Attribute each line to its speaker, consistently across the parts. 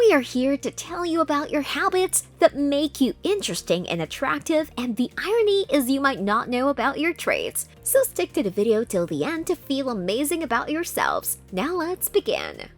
Speaker 1: We are here to tell you about your habits that make you interesting and attractive, and the irony is you might not know about your traits. So stick to the video till the end to feel amazing about yourselves. Now let's begin.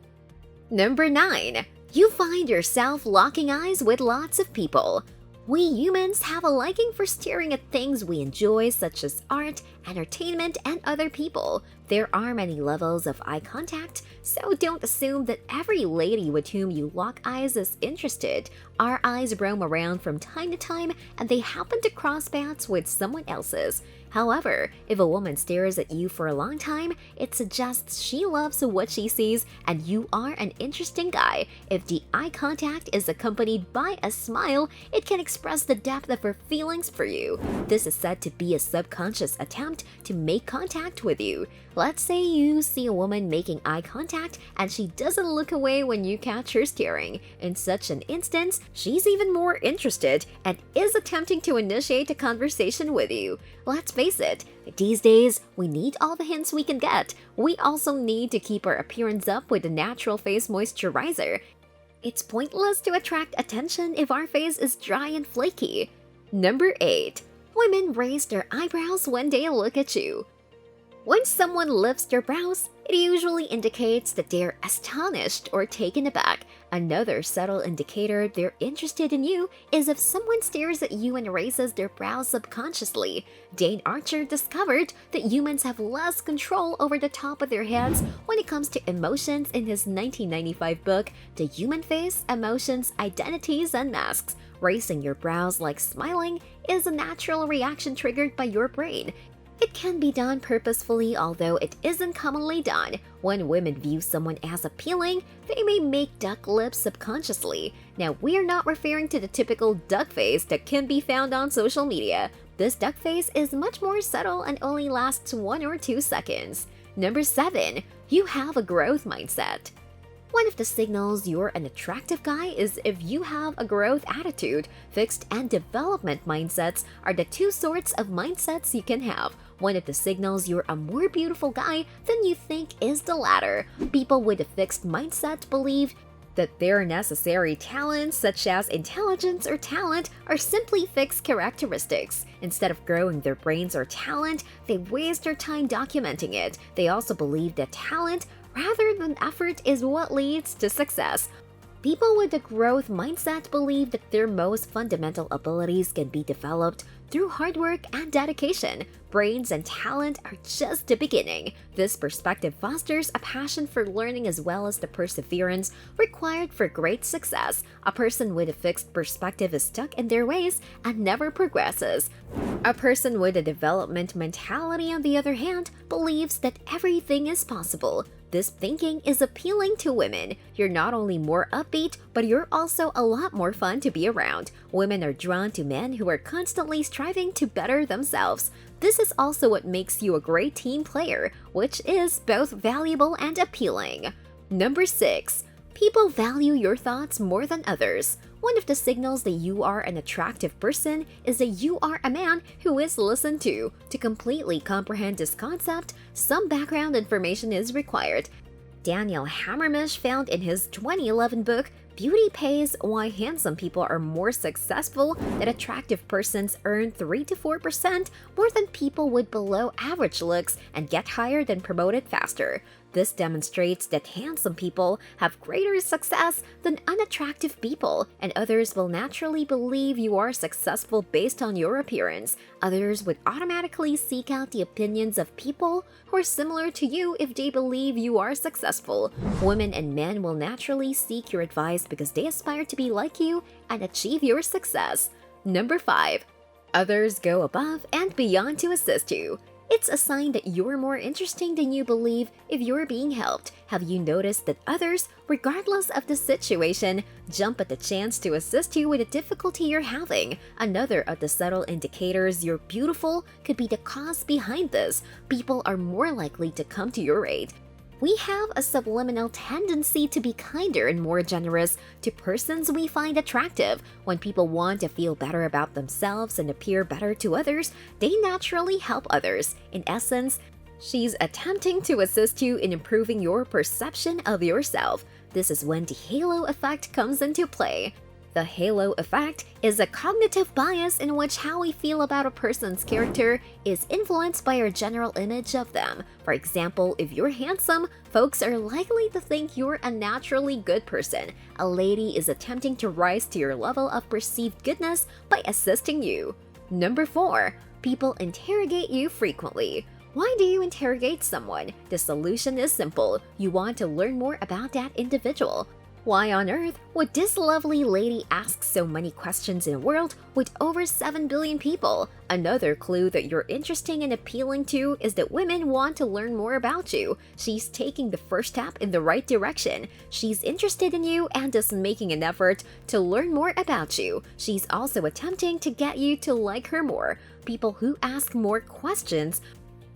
Speaker 1: Number 9. You find yourself locking eyes with lots of people. We humans have a liking for staring at things we enjoy, such as art, entertainment, and other people. There are many levels of eye contact, so don't assume that every lady with whom you lock eyes is interested. Our eyes roam around from time to time, and they happen to cross paths with someone else's. However, if a woman stares at you for a long time, it suggests she loves what she sees and you are an interesting guy. If the eye contact is accompanied by a smile, it can express the depth of her feelings for you. This is said to be a subconscious attempt to make contact with you. Let's say you see a woman making eye contact and she doesn't look away when you catch her staring. In such an instance, she's even more interested and is attempting to initiate a conversation with you. Let's face it, these days, we need all the hints we can get. We also need to keep our appearance up with a natural face moisturizer. It's pointless to attract attention if our face is dry and flaky. Number 8. Women raise their eyebrows when they look at you. When someone lifts their brows, it usually indicates that they're astonished or taken aback. Another subtle indicator they're interested in you is if someone stares at you and raises their brows subconsciously. Dane Archer discovered that humans have less control over the top of their heads when it comes to emotions in his 1995 book, The Human Face, Emotions, Identities, and Masks. Raising your brows like smiling is a natural reaction triggered by your brain. It can be done purposefully, although it isn't commonly done. When women view someone as appealing, they may make duck lips subconsciously. Now, we're not referring to the typical duck face that can be found on social media. This duck face is much more subtle and only lasts 1 or 2 seconds. Number 7. You have a growth mindset. One of the signals you're an attractive guy is if you have a growth attitude. Fixed and development mindsets are the 2 sorts of mindsets you can have. One of the signals you're a more beautiful guy than you think is the latter. People with a fixed mindset believe that their necessary talents, such as intelligence or talent, are simply fixed characteristics. Instead of growing their brains or talent, they waste their time documenting it. They also believe that talent, rather than effort, is what leads to success. People with a growth mindset believe that their most fundamental abilities can be developed through hard work and dedication. Brains and talent are just the beginning. This perspective fosters a passion for learning as well as the perseverance required for great success. A person with a fixed perspective is stuck in their ways and never progresses. A person with a development mentality, on the other hand, believes that everything is possible. This thinking is appealing to women. You're not only more upbeat, but you're also a lot more fun to be around. Women are drawn to men who are constantly striving to better themselves. This is also what makes you a great team player, which is both valuable and appealing. Number 6. People value your thoughts more than others. One of the signals that you are an attractive person is that you are a man who is listened to. To completely comprehend this concept, some background information is required. Daniel Hammermish found in his 2011 book, Beauty Pays Why Handsome People Are More Successful, that attractive persons earn 3 to 4% more than people with below average looks and get hired and promoted faster. This demonstrates that handsome people have greater success than unattractive people, and others will naturally believe you are successful based on your appearance. Others would automatically seek out the opinions of people who are similar to you if they believe you are successful. Women and men will naturally seek your advice because they aspire to be like you and achieve your success. Number 5. Others go above and beyond to assist you. It's a sign that you're more interesting than you believe if you're being helped. Have you noticed that others, regardless of the situation, jump at the chance to assist you with a difficulty you're having? Another of the subtle indicators you're beautiful could be the cause behind this. People are more likely to come to your aid. We have a subliminal tendency to be kinder and more generous to persons we find attractive. When people want to feel better about themselves and appear better to others, they naturally help others. In essence, she's attempting to assist you in improving your perception of yourself. This is when the halo effect comes into play. The halo effect is a cognitive bias in which how we feel about a person's character is influenced by our general image of them. For example, if you're handsome, folks are likely to think you're a naturally good person. A lady is attempting to rise to your level of perceived goodness by assisting you. Number 4. People interrogate you frequently. Why do you interrogate someone? The solution is simple. You want to learn more about that individual. Why on earth would this lovely lady ask so many questions in a world with over 7 billion people? Another clue that you're interesting and appealing to is that women want to learn more about you. She's taking the first step in the right direction. She's interested in you and is making an effort to learn more about you. She's also attempting to get you to like her more. People who ask more questions,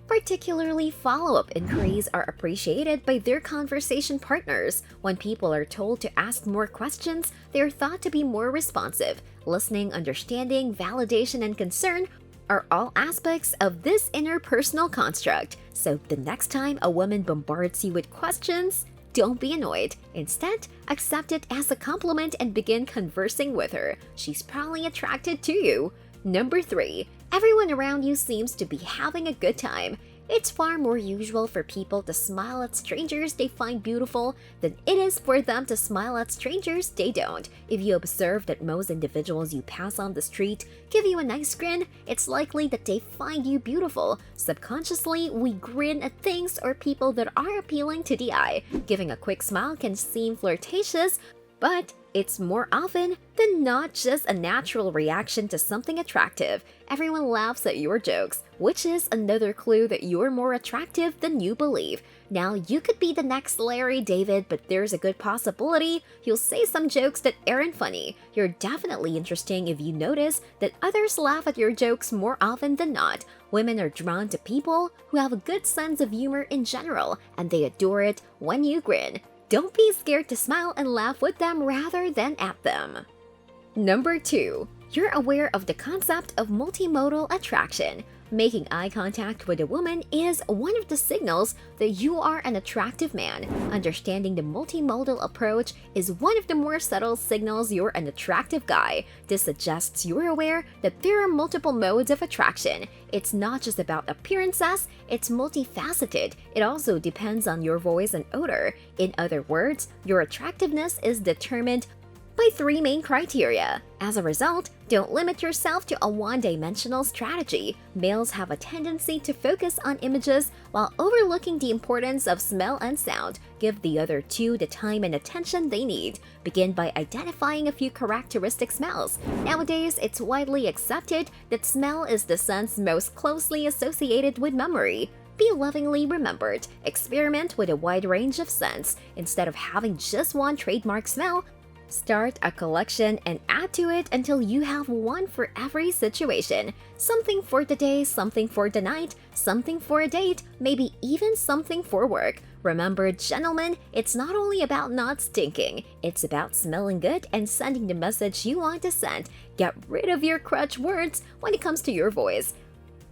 Speaker 1: particularly follow-up inquiries, are appreciated by their conversation partners. When people are told to ask more questions, they are thought to be more responsive. Listening, understanding, validation, and concern are all aspects of this interpersonal construct. So the next time a woman bombards you with questions, don't be annoyed. Instead, accept it as a compliment and begin conversing with her. She's probably attracted to you. Number 3. Everyone around you seems to be having a good time. It's far more usual for people to smile at strangers they find beautiful than it is for them to smile at strangers they don't. If you observe that most individuals you pass on the street give you a nice grin, it's likely that they find you beautiful. Subconsciously, we grin at things or people that are appealing to the eye. Giving a quick smile can seem flirtatious, but it's more often than not just a natural reaction to something attractive. Everyone laughs at your jokes, which is another clue that you're more attractive than you believe. Now, you could be the next Larry David, but there's a good possibility you'll say some jokes that aren't funny. You're definitely interesting if you notice that others laugh at your jokes more often than not. Women are drawn to people who have a good sense of humor in general, and they adore it when you grin. Don't be scared to smile and laugh with them rather than at them. Number 2. You're aware of the concept of multimodal attraction. Making eye contact with a woman is one of the signals that you are an attractive man. Understanding the multimodal approach is one of the more subtle signals you're an attractive guy. This suggests you're aware that there are multiple modes of attraction. It's not just about appearances, it's multifaceted. It also depends on your voice and odor. In other words, your attractiveness is determined by 3 main criteria. As a result, don't limit yourself to a one-dimensional strategy. Males have a tendency to focus on images while overlooking the importance of smell and sound. Give the other 2 the time and attention they need. Begin by identifying a few characteristic smells. Nowadays, it's widely accepted that smell is the sense most closely associated with memory. Be lovingly remembered. Experiment with a wide range of scents. Instead of having just one trademark smell, start a collection and add to it until you have one for every situation. Something for the day, something for the night, something for a date, maybe even something for work. Remember, gentlemen, it's not only about not stinking, it's about smelling good and sending the message you want to send. Get rid of your crutch words when it comes to your voice.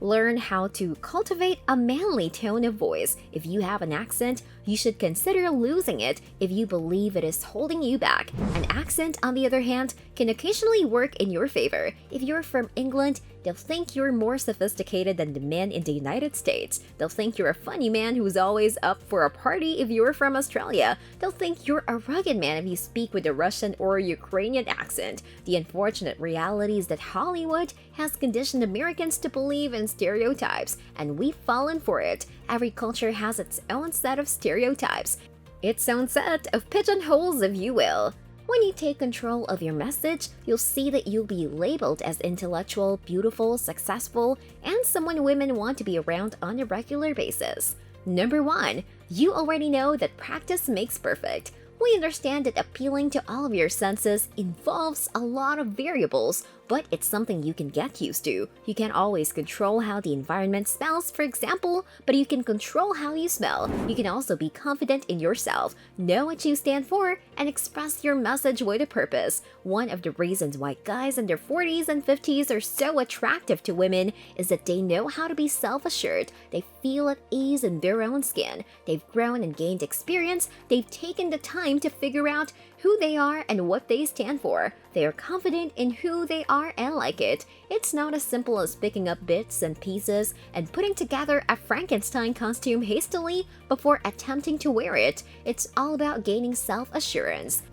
Speaker 1: Learn how to cultivate a manly tone of voice. If you have an accent, you should consider losing it if you believe it is holding you back. An accent, on the other hand, can occasionally work in your favor. If you're from England, they'll think you're more sophisticated than the men in the United States. They'll think you're a funny man who's always up for a party if you're from Australia. They'll think you're a rugged man if you speak with a Russian or Ukrainian accent. The unfortunate reality is that Hollywood has conditioned Americans to believe in stereotypes, and we've fallen for it. Every culture has its own set of stereotypes, its own set of pigeonholes, if you will. When you take control of your message, you'll see that you'll be labeled as intellectual, beautiful, successful, and someone women want to be around on a regular basis. Number 1. You already know that practice makes perfect. We understand that appealing to all of your senses involves a lot of variables, but it's something you can get used to. You can't always control how the environment smells, for example, but you can control how you smell. You can also be confident in yourself, know what you stand for, and express your message with a purpose. One of the reasons why guys in their 40s and 50s are so attractive to women is that they know how to be self-assured. They feel at ease in their own skin. They've grown and gained experience. They've taken the time to figure out who they are and what they stand for. They are confident in who they are and like it. It's not as simple as picking up bits and pieces and putting together a Frankenstein costume hastily before attempting to wear it. It's all about gaining self-assurance.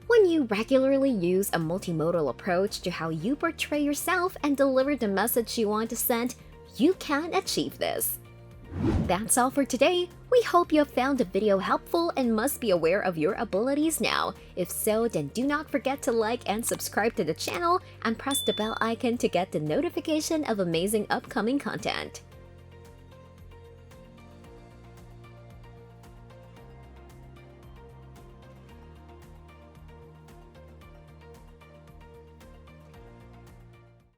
Speaker 1: When you regularly use a multimodal approach to how you portray yourself and deliver the message you want to send, you can achieve this. That's all for today. We hope you have found the video helpful and must be aware of your abilities now. If so, then do not forget to like and subscribe to the channel and press the bell icon to get the notification of amazing upcoming content.